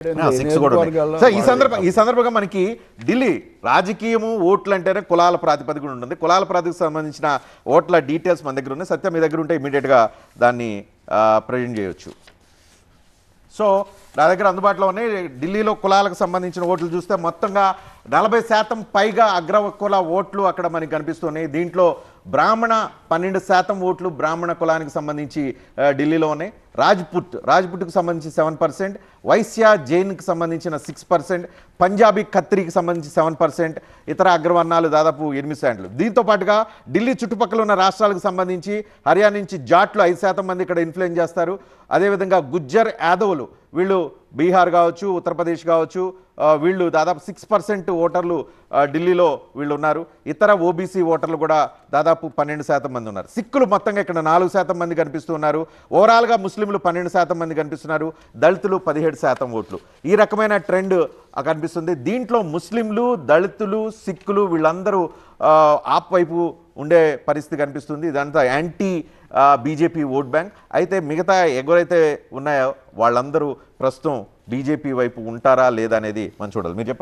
ఈ సందర్భంగా మనకి ఢిల్లీ రాజకీయము ఓట్లు అంటేనే కులాల ప్రాతిపదికన ఉంటుంది. కులాల ప్రాతిపదికకు సంబంధించిన ఓట్ల డీటెయిల్స్ మన దగ్గర ఉన్నాయి. సత్యం మీ దగ్గర ఉంటే ఇమీడియట్గా దాన్ని ప్రజెంట్ చేయొచ్చు. సో నా దగ్గర అందుబాటులో ఉన్నాయి. ఢిల్లీలో కులాలకు సంబంధించిన ఓట్లు చూస్తే మొత్తంగా 40% పైగా అగ్రకుల ఓట్లు అక్కడ మనకి కనిపిస్తున్నాయి. దీంట్లో బ్రాహ్మణ 12% ఓట్లు బ్రాహ్మణ కులానికి సంబంధించి ఢిల్లీలో ఉన్నాయి. రాజ్పుట్కు సంబంధించి 7%, వైశ్య జైన్కి సంబంధించిన 6%, పంజాబీ ఖత్రీకి సంబంధించి 7%, ఇతర అగ్రవర్ణాలు దాదాపు 8%. దీంతో పాటుగా ఢిల్లీ చుట్టుపక్కల ఉన్న రాష్ట్రాలకు సంబంధించి హర్యానా నుంచి జాట్లు 5% మంది ఇక్కడ ఇన్ఫ్లుయెన్స్ చేస్తారు. అదేవిధంగా గుజ్జర్ యాదవులు వీళ్ళు బీహార్ కావచ్చు, ఉత్తరప్రదేశ్ కావచ్చు, వీళ్ళు దాదాపు 6% ఓటర్లు ఢిల్లీలో వీళ్ళు ఉన్నారు. ఇతర ఓబీసీ ఓటర్లు కూడా దాదాపు 12% మంది ఉన్నారు. సిక్కులు మొత్తంగా ఇక్కడ 4% మంది కనిపిస్తున్నారు. ఓవరాల్గా ముస్లింలు 12% మంది కనిపిస్తున్నారు. దళితులు 17% ఓట్లు. ఈ రకమైన ట్రెండ్ కనిపిస్తుంది. దీంట్లో ముస్లింలు, దళితులు, సిక్కులు వీళ్ళందరూ ఆప్ వైపు ఉండే పరిస్థితి కనిపిస్తుంది. ఇదంతా యాంటీ బీజేపీ ఓట్ బ్యాంక్. అయితే మిగతా ఎవరైతే ఉన్నాయో వాళ్ళందరూ ప్రస్తుతం బీజేపీ వైపు ఉంటారా లేదా అనేది మనం చూడాలి. మీరు చెప్పండి.